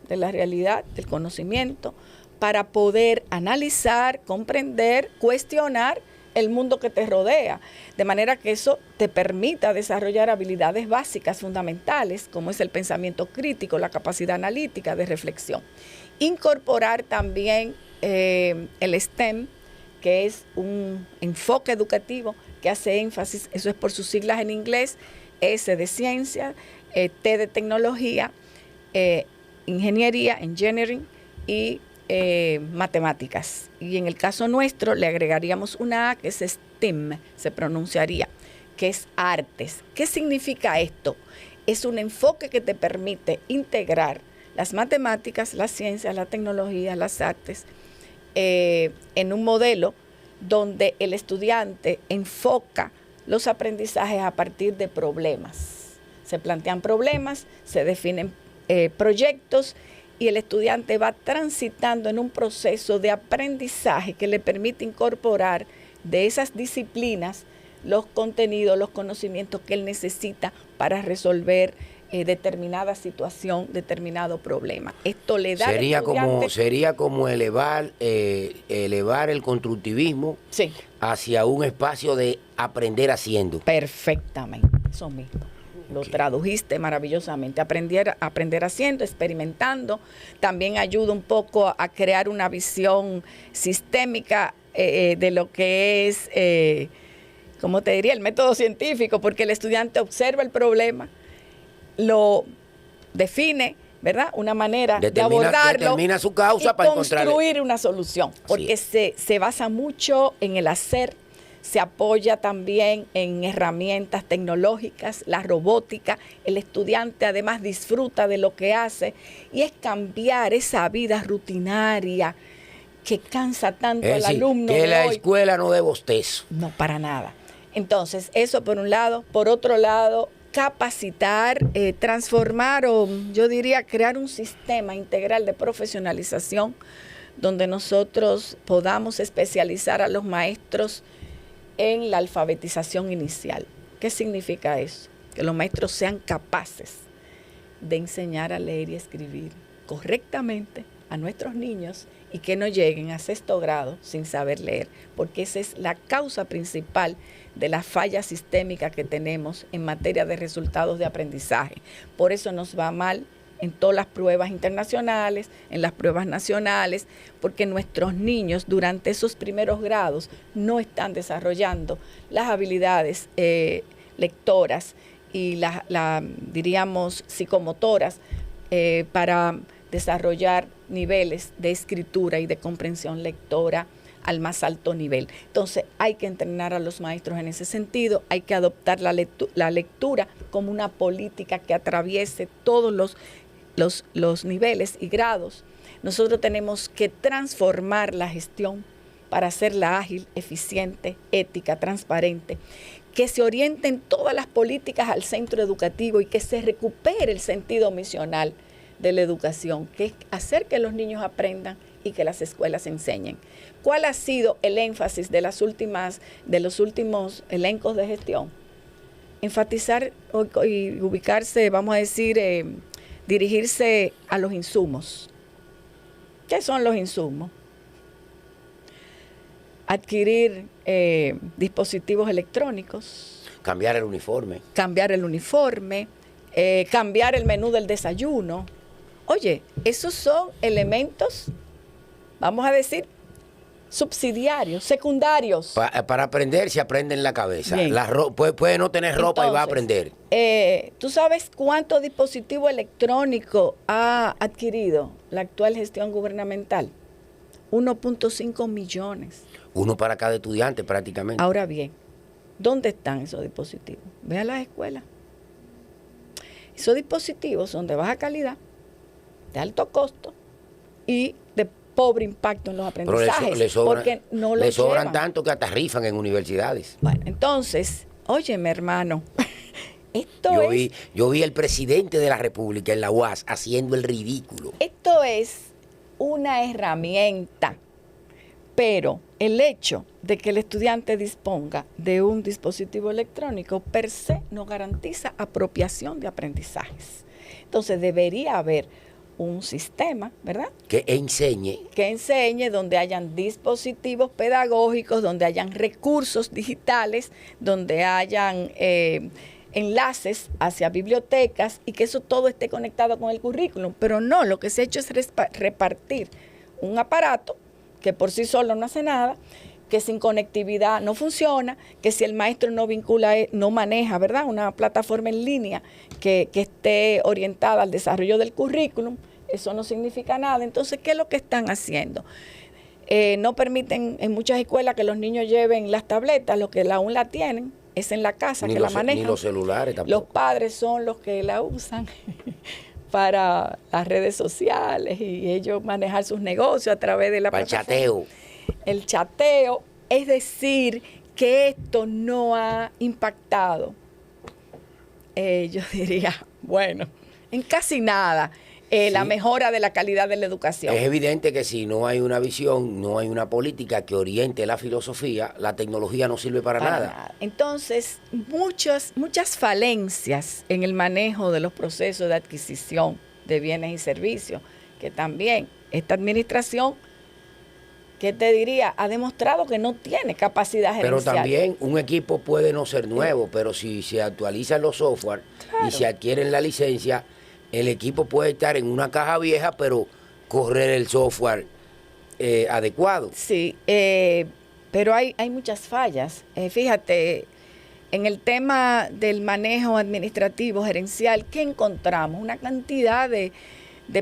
de la realidad, del conocimiento, para poder analizar, comprender, cuestionar el mundo que te rodea, de manera que eso te permita desarrollar habilidades básicas fundamentales, como es el pensamiento crítico, la capacidad analítica de reflexión. Incorporar también el STEM, que es un enfoque educativo que hace énfasis, eso es por sus siglas en inglés, S de ciencia, T de tecnología, ingeniería, engineering y matemáticas. Y en el caso nuestro le agregaríamos una A, que es STEM, se pronunciaría, que es artes. ¿Qué significa esto? Es un enfoque que te permite integrar las matemáticas, las ciencias, la tecnología, las artes, en un modelo donde el estudiante enfoca los aprendizajes a partir de problemas. Se plantean problemas, se definen proyectos, y el estudiante va transitando en un proceso de aprendizaje que le permite incorporar de esas disciplinas los contenidos, los conocimientos que él necesita para resolver determinada situación, determinado problema. Esto le da sería como elevar el constructivismo hacia un espacio de aprender haciendo. Perfectamente, eso mismo. Lo tradujiste maravillosamente. Aprender haciendo, experimentando. También ayuda un poco a crear una visión sistémica de lo que es, ¿cómo te diría?, el método científico, porque el estudiante observa el problema, lo define, ¿verdad?, una manera de abordarlo, determina su causa y para construir una solución, porque se basa mucho en el hacer. Se apoya también en herramientas tecnológicas, la robótica. El estudiante además disfruta de lo que hace y es cambiar esa vida rutinaria que cansa tanto al alumno. Que la escuela no dé bostezo. No, para nada. Entonces, eso por un lado. Por otro lado, capacitar, transformar o yo diría crear un sistema integral de profesionalización donde nosotros podamos especializar a los maestros en la alfabetización inicial. ¿Qué significa eso? Que los maestros sean capaces de enseñar a leer y escribir correctamente a nuestros niños y que no lleguen a sexto grado sin saber leer, porque esa es la causa principal de la falla sistémica que tenemos en materia de resultados de aprendizaje. Por eso nos va mal en todas las pruebas internacionales, en las pruebas nacionales, porque nuestros niños durante esos primeros grados no están desarrollando las habilidades lectoras y diríamos, psicomotoras para desarrollar niveles de escritura y de comprensión lectora al más alto nivel. Entonces hay que entrenar a los maestros en ese sentido, hay que adoptar la lectura como una política que atraviese todos los niveles y grados. Nosotros tenemos que transformar la gestión para hacerla ágil, eficiente, ética, transparente, que se orienten todas las políticas al centro educativo y que se recupere el sentido misional de la educación, que es hacer que los niños aprendan y que las escuelas enseñen. ¿Cuál ha sido el énfasis de los últimos elencos de gestión? Enfatizar y ubicarse, vamos a decir, dirigirse a los insumos. ¿Qué son los insumos? Adquirir dispositivos electrónicos. Cambiar el uniforme. Cambiar el menú del desayuno. Oye, esos son elementos, vamos a decir, subsidiarios, secundarios. Para aprender se aprende en la cabeza. Bien. Puede no tener ropa. Entonces, y va a aprender. ¿Tú sabes cuántos dispositivos electrónicos ha adquirido la actual gestión gubernamental? 1.5 millones. Uno para cada estudiante prácticamente. Ahora bien, ¿dónde están esos dispositivos? Ve a las escuelas. Esos dispositivos son de baja calidad, de alto costo y de pobre impacto en los aprendizajes. Porque no los sobran llevan. tanto que hasta rifan en universidades. Bueno, entonces, óyeme, hermano, yo vi al presidente de la República en la UAS haciendo el ridículo. Esto es una herramienta, pero el hecho de que el estudiante disponga de un dispositivo electrónico per se no garantiza apropiación de aprendizajes. Entonces debería haber un sistema, ¿verdad? Que enseñe donde hayan dispositivos pedagógicos, donde hayan recursos digitales, donde hayan enlaces hacia bibliotecas y que eso todo esté conectado con el currículum. Pero no, lo que se ha hecho es repartir un aparato que por sí solo no hace nada, que sin conectividad no funciona, que si el maestro no vincula, no maneja, ¿verdad?, una plataforma en línea que esté orientada al desarrollo del currículum, eso no significa nada. Entonces, ¿qué es lo que están haciendo? No permiten en muchas escuelas que los niños lleven las tabletas, lo que aún la tienen es en la casa, que la manejan. Ni los celulares tampoco. Los padres son los que la usan para las redes sociales y ellos manejar sus negocios a través de la plataforma. Chateo. El chateo, es decir, que esto no ha impactado, yo diría, bueno, en casi nada, la mejora de la calidad de la educación. Es evidente que si no hay una visión, no hay una política que oriente la filosofía, la tecnología no sirve para nada. Entonces, muchas falencias en el manejo de los procesos de adquisición de bienes y servicios, que también esta administración, ¿qué te diría?, ha demostrado que no tiene capacidad gerencial. Pero también un equipo puede no ser nuevo, pero si se actualizan los software y se adquieren la licencia, el equipo puede estar en una caja vieja, pero correr el software adecuado. Sí, pero hay muchas fallas. Fíjate, en el tema del manejo administrativo gerencial, ¿qué encontramos? Una cantidad de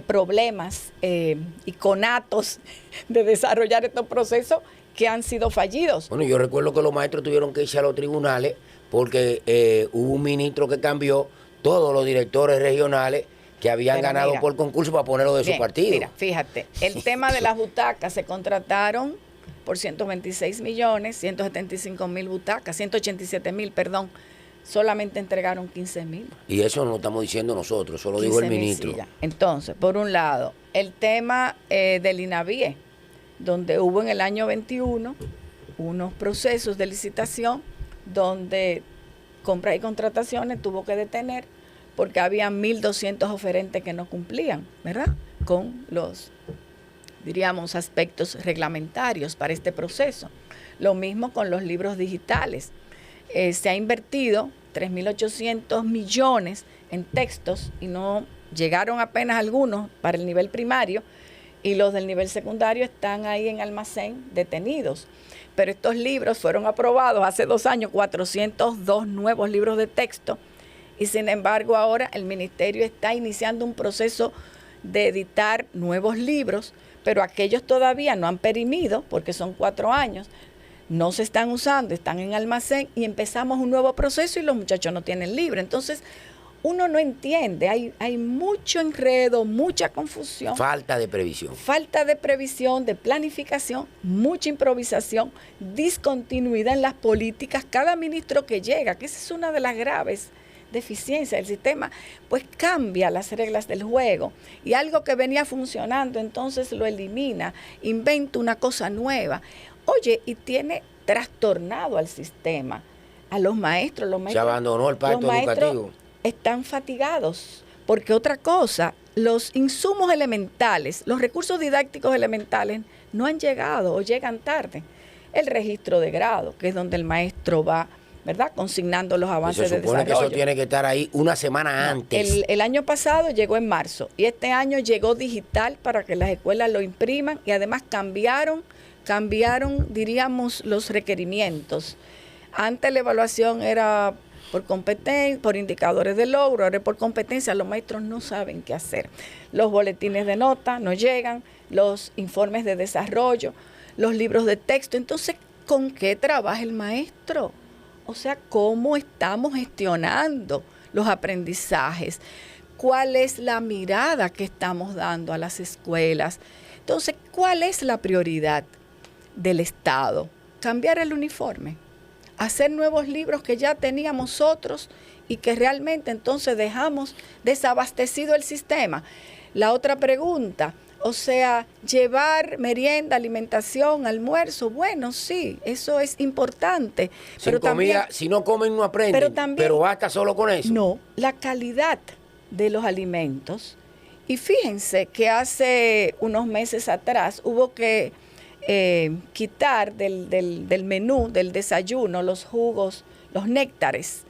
problemas y conatos de desarrollar estos procesos que han sido fallidos. Bueno, yo recuerdo que los maestros tuvieron que irse a los tribunales porque hubo un ministro que cambió todos los directores regionales que habían ganado por concurso para ponerlo de su partido. Mira, fíjate, el tema de las butacas, se contrataron por 126 millones, 175 mil butacas, 187 mil, perdón. Solamente entregaron 15,000. Y eso no lo estamos diciendo nosotros, eso lo dijo el ministro. Entonces, por un lado, el tema del INAVIE, donde hubo en el año 21 unos procesos de licitación donde compras y contrataciones tuvo que detener porque había 1.200 oferentes que no cumplían, ¿verdad?, con los, diríamos, aspectos reglamentarios para este proceso. Lo mismo con los libros digitales. Se ha invertido 3.800 millones en textos y no llegaron apenas algunos para el nivel primario, y los del nivel secundario están ahí en almacén detenidos. Pero estos libros fueron aprobados hace 2 años, 402 nuevos libros de texto, y sin embargo ahora el ministerio está iniciando un proceso de editar nuevos libros, pero aquellos todavía no han perimido porque son 4 años, no se están usando, están en almacén, y empezamos un nuevo proceso y los muchachos no tienen libro. Entonces uno no entiende, hay mucho enredo, mucha confusión. Falta de previsión. Falta de previsión, de planificación, mucha improvisación, discontinuidad en las políticas. Cada ministro que llega, que esa es una de las graves deficiencias del sistema, pues cambia las reglas del juego, y algo que venía funcionando entonces lo elimina, inventa una cosa nueva. Oye, y tiene trastornado al sistema, a los maestros. Se abandonó el pacto educativo. Están fatigados, porque otra cosa, los insumos elementales, los recursos didácticos elementales no han llegado o llegan tarde. El registro de grado, que es donde el maestro va, ¿verdad?, consignando los avances de desarrollo. Se supone que eso tiene que estar ahí una semana antes. El año pasado llegó en marzo, y este año llegó digital para que las escuelas lo impriman, y además cambiaron, diríamos, los requerimientos. Antes la evaluación era por competencia, por indicadores de logro, ahora por competencia. Los maestros no saben qué hacer. Los boletines de nota no llegan, los informes de desarrollo, los libros de texto. Entonces, ¿con qué trabaja el maestro? O sea, ¿cómo estamos gestionando los aprendizajes? ¿Cuál es la mirada que estamos dando a las escuelas? Entonces, ¿cuál es la prioridad del Estado? Cambiar el uniforme, hacer nuevos libros que ya teníamos otros y que realmente entonces dejamos desabastecido el sistema. La otra pregunta, o sea, llevar merienda, alimentación, almuerzo, bueno, sí, eso es importante. Sin pero comida, también, si no comen no aprenden, pero basta solo con eso. No, la calidad de los alimentos. Y fíjense que hace unos meses atrás hubo que quitar del menú, del desayuno, los jugos, los néctares,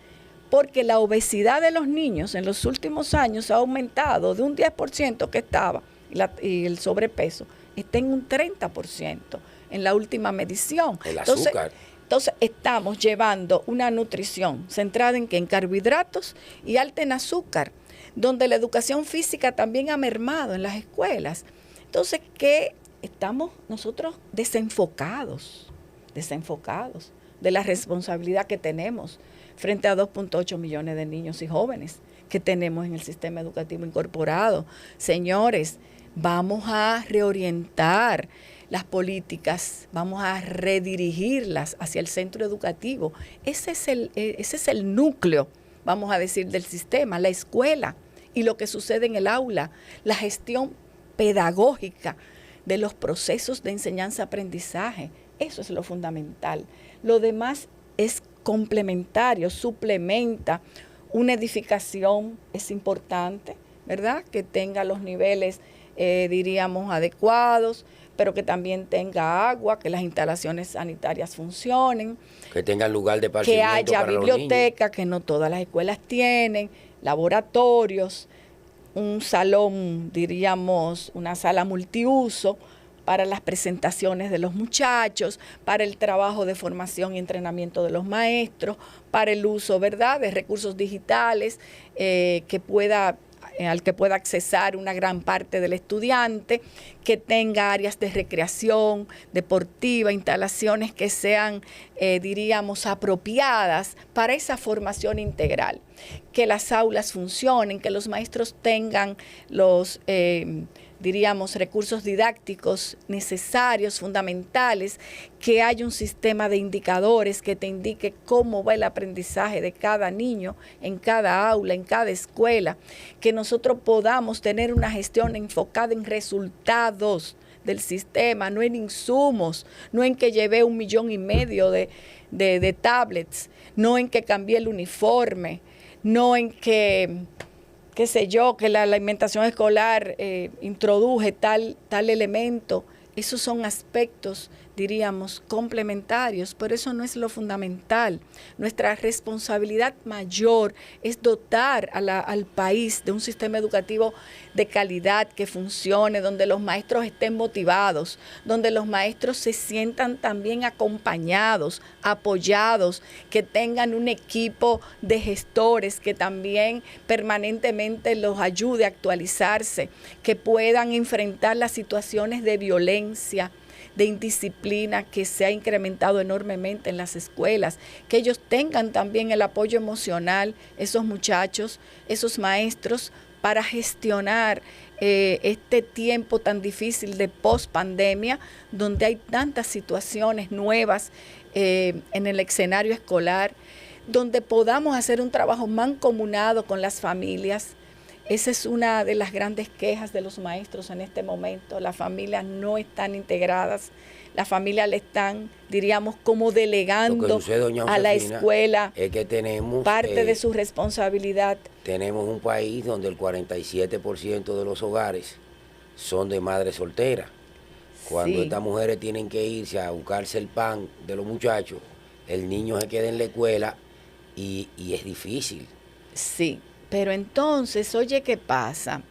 porque la obesidad de los niños en los últimos años ha aumentado de un 10% que estaba, y el sobrepeso está en un 30% en la última medición. El azúcar. Entonces estamos llevando una nutrición centrada en carbohidratos y alta en azúcar, donde la educación física también ha mermado en las escuelas. Entonces, ¿qué? Estamos nosotros desenfocados de la responsabilidad que tenemos frente a 2.8 millones de niños y jóvenes que tenemos en el sistema educativo incorporado. Señores, vamos a reorientar las políticas, vamos a redirigirlas hacia el centro educativo. Ese es el núcleo, vamos a decir, del sistema, la escuela y lo que sucede en el aula, la gestión pedagógica de los procesos de enseñanza-aprendizaje. Eso es lo fundamental. Lo demás es complementario, suplementa. Una edificación es importante, ¿verdad?, que tenga los niveles, diríamos, adecuados, pero que también tenga agua, que las instalaciones sanitarias funcionen. Que tenga lugar de esparcimiento para los niños. Que haya biblioteca, que no todas las escuelas tienen, laboratorios, un salón, diríamos, una sala multiuso para las presentaciones de los muchachos, para el trabajo de formación y entrenamiento de los maestros, para el uso, ¿verdad?, de recursos digitales al que pueda accesar una gran parte del estudiante, que tenga áreas de recreación, deportiva, instalaciones que sean, diríamos, apropiadas para esa formación integral, que las aulas funcionen, que los maestros tengan los diríamos, recursos didácticos necesarios, fundamentales, que haya un sistema de indicadores que te indique cómo va el aprendizaje de cada niño en cada aula, en cada escuela, que nosotros podamos tener una gestión enfocada en resultados del sistema, no en insumos, no en que llevé 1,5 millones de tablets, no en que cambié el uniforme, no en que, qué sé yo, que la alimentación escolar introduje tal elemento. Esos son aspectos, diríamos, complementarios, pero eso no es lo fundamental. Nuestra responsabilidad mayor es dotar al país de un sistema educativo de calidad que funcione, donde los maestros estén motivados, donde los maestros se sientan también acompañados, apoyados, que tengan un equipo de gestores que también permanentemente los ayude a actualizarse, que puedan enfrentar las situaciones de violencia, de indisciplina que se ha incrementado enormemente en las escuelas, que ellos tengan también el apoyo emocional, esos muchachos, esos maestros, para gestionar este tiempo tan difícil de post-pandemia, donde hay tantas situaciones nuevas en el escenario escolar, donde podamos hacer un trabajo mancomunado con las familias. Esa es una de las grandes quejas de los maestros en este momento. Las familias no están integradas, las familias le están, diríamos, como delegando a la escuela es que tenemos parte de su responsabilidad. Tenemos un país donde el 47% de los hogares son de madres solteras. Cuando estas mujeres tienen que irse a buscarse el pan de los muchachos, el niño se queda en la escuela y es difícil. Sí. Pero entonces, oye, ¿qué pasa?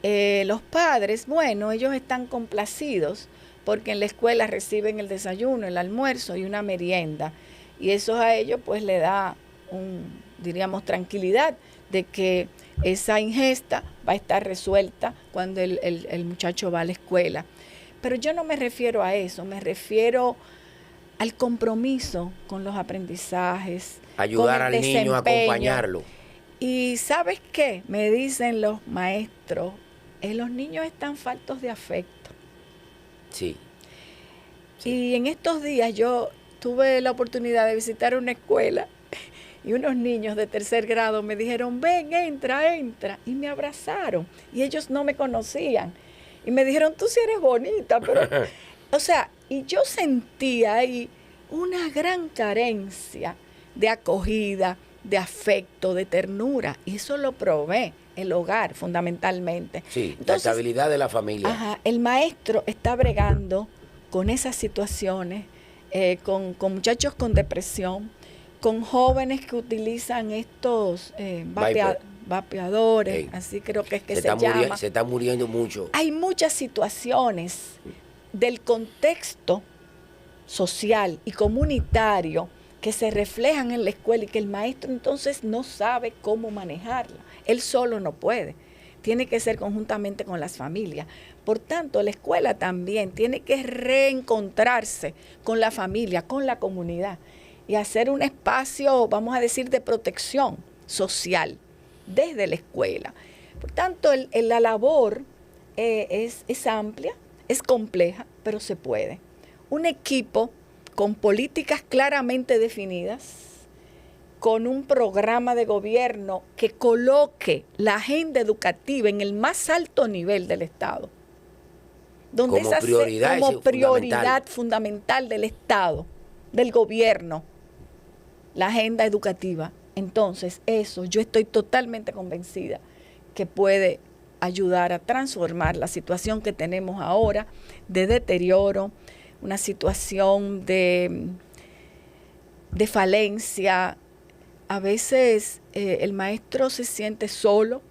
Los padres, bueno, ellos están complacidos porque en la escuela reciben el desayuno, el almuerzo y una merienda. Y eso a ellos pues le da diríamos, tranquilidad de que esa ingesta va a estar resuelta cuando el muchacho va a la escuela. Pero yo no me refiero a eso, me refiero al compromiso con los aprendizajes. Ayudar al niño a acompañarlo. Y ¿sabes qué? Me dicen los maestros, los niños están faltos de afecto. Sí. Y en estos días yo tuve la oportunidad de visitar una escuela y unos niños de 3er grado me dijeron, ven, entra, y me abrazaron. Y ellos no me conocían. Y me dijeron, tú sí eres bonita, pero... O sea, y yo sentía ahí una gran carencia de acogida, de afecto, de ternura, y eso lo provee el hogar fundamentalmente. Sí, entonces, la estabilidad de la familia. Ajá, el maestro está bregando con esas situaciones, con muchachos con depresión, con jóvenes que utilizan estos vapeadores, así creo que es que se llama. Se está muriendo mucho. Hay muchas situaciones del contexto social y comunitario que se reflejan en la escuela y que el maestro entonces no sabe cómo manejarla. Él solo no puede. Tiene que ser conjuntamente con las familias. Por tanto, la escuela también tiene que reencontrarse con la familia, con la comunidad y hacer un espacio, vamos a decir, de protección social desde la escuela. Por tanto, la labor es amplia, es compleja, pero se puede. Un equipo con políticas claramente definidas, con un programa de gobierno que coloque la agenda educativa en el más alto nivel del Estado, donde como prioridad fundamental del Estado, del gobierno, la agenda educativa. Entonces, eso yo estoy totalmente convencida que puede ayudar a transformar la situación que tenemos ahora de deterioro, una situación de falencia. A veces el maestro se siente solo,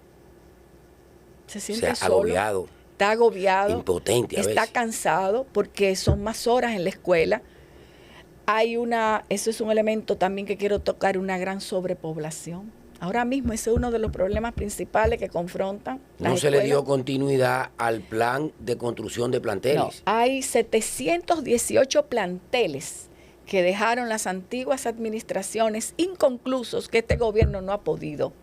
agobiado, está agobiado, impotente, está cansado porque son más horas en la escuela. Eso es un elemento también que quiero tocar, una gran sobrepoblación. Ahora mismo ese es uno de los problemas principales que confrontan las escuelas. No se le dio continuidad al plan de construcción de planteles. No, hay 718 planteles que dejaron las antiguas administraciones inconclusos que este gobierno no ha podido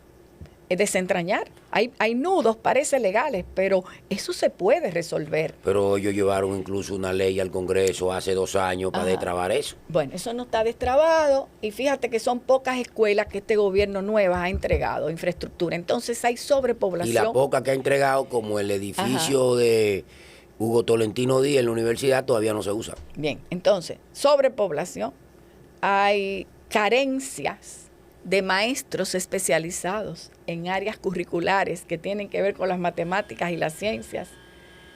desentrañar. Hay nudos, parece legales, pero eso se puede resolver. Pero ellos llevaron incluso una ley al Congreso hace 2 años para destrabar eso. Bueno, eso no está destrabado y fíjate que son pocas escuelas que este gobierno nuevas ha entregado infraestructura. Entonces hay sobrepoblación. Y la poca que ha entregado, como el edificio Hugo Tolentino Díaz en la universidad todavía no se usa. Bien, entonces, sobrepoblación, hay carencias de maestros especializados en áreas curriculares que tienen que ver con las matemáticas y las ciencias,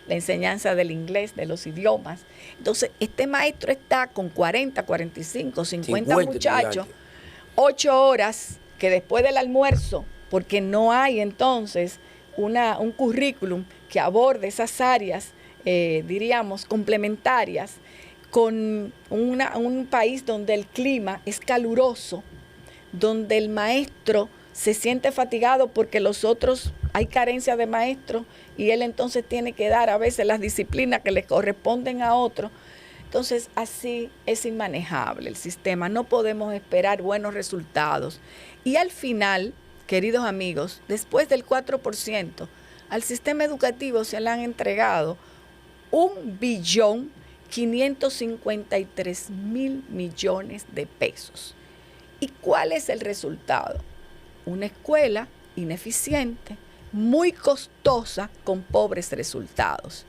la enseñanza del inglés, de los idiomas. Entonces, este maestro está con 40, 45, 50 muchachos, 8 horas, que después del almuerzo, porque no hay entonces un currículum que aborde esas áreas, diríamos, complementarias, con un país donde el clima es caluroso, donde el maestro se siente fatigado porque los otros hay carencia de maestros y él entonces tiene que dar a veces las disciplinas que le corresponden a otros. Entonces así es inmanejable el sistema, no podemos esperar buenos resultados. Y al final, queridos amigos, después del 4%, al sistema educativo se le han entregado 1.553.000.000.000 de pesos. ¿Y cuál es el resultado? Una escuela ineficiente, muy costosa, con pobres resultados.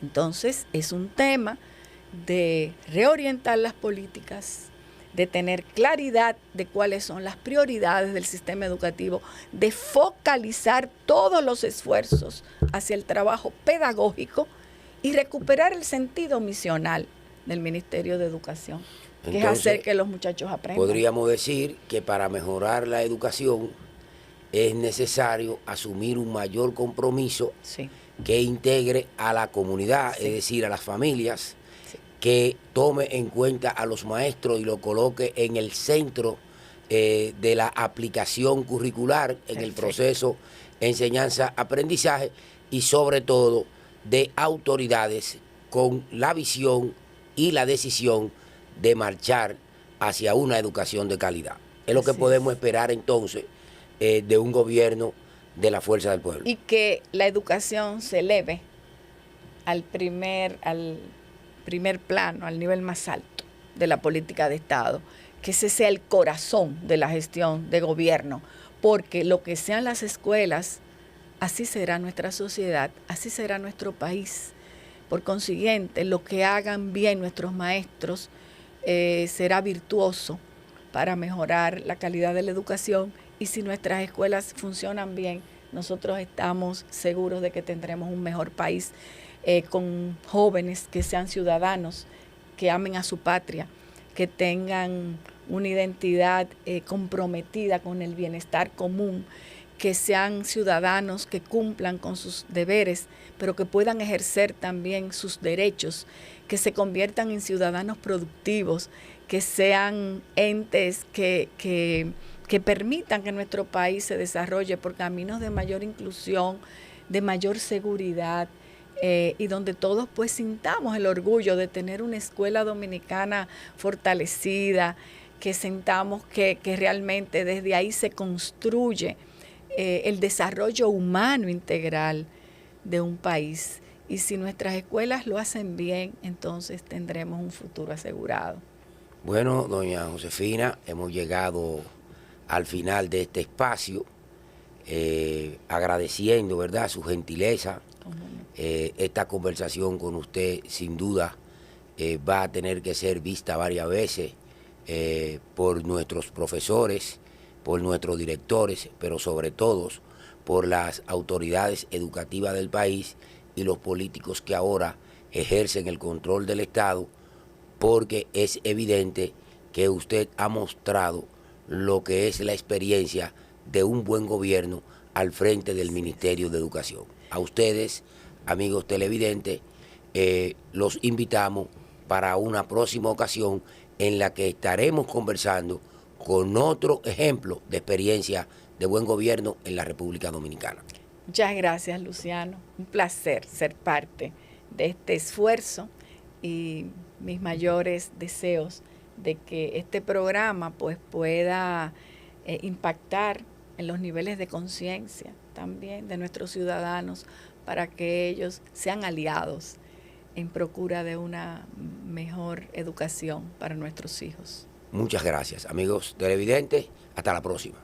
Entonces, es un tema de reorientar las políticas, de tener claridad de cuáles son las prioridades del sistema educativo, de focalizar todos los esfuerzos hacia el trabajo pedagógico y recuperar el sentido misional del Ministerio de Educación, que entonces, es hacer que los muchachos aprendan. Podríamos decir que para mejorar la educación es necesario asumir un mayor compromiso, sí, que integre a la comunidad, sí, es decir, a las familias, sí, que tome en cuenta a los maestros y lo coloque en el centro de la aplicación curricular, en perfecto, el proceso enseñanza-aprendizaje y sobre todo de autoridades con la visión y la decisión de marchar hacia una educación de calidad. Es lo que podemos esperar entonces de un gobierno de la fuerza del pueblo. Y que la educación se eleve al primer plano, al nivel más alto de la política de Estado, que ese sea el corazón de la gestión de gobierno, porque lo que sean las escuelas, así será nuestra sociedad, así será nuestro país. Por consiguiente, lo que hagan bien nuestros maestros será virtuoso para mejorar la calidad de la educación, y si nuestras escuelas funcionan bien, nosotros estamos seguros de que tendremos un mejor país con jóvenes que sean ciudadanos, que amen a su patria, que tengan una identidad comprometida con el bienestar común, que sean ciudadanos que cumplan con sus deberes, pero que puedan ejercer también sus derechos, que se conviertan en ciudadanos productivos, que sean entes que permitan que nuestro país se desarrolle por caminos de mayor inclusión, de mayor seguridad, y donde todos pues sintamos el orgullo de tener una escuela dominicana fortalecida, que sintamos que realmente desde ahí se construye el desarrollo humano integral de un país. Y si nuestras escuelas lo hacen bien, entonces tendremos un futuro asegurado. Bueno, doña Josefina, hemos llegado al final de este espacio, agradeciendo, ¿verdad?, su gentileza. Esta conversación con usted sin duda va a tener que ser vista varias veces por nuestros profesores, por nuestros directores, pero sobre todo por las autoridades educativas del país y los políticos que ahora ejercen el control del Estado, porque es evidente que usted ha mostrado lo que es la experiencia de un buen gobierno al frente del Ministerio de Educación. A ustedes, amigos televidentes, los invitamos para una próxima ocasión en la que estaremos conversando con otro ejemplo de experiencia de buen gobierno en la República Dominicana. Muchas gracias, Luciano. Un placer ser parte de este esfuerzo y mis mayores deseos de que este programa pues pueda impactar en los niveles de conciencia también de nuestros ciudadanos, para que ellos sean aliados en procura de una mejor educación para nuestros hijos. Muchas gracias, amigos televidentes. Hasta la próxima.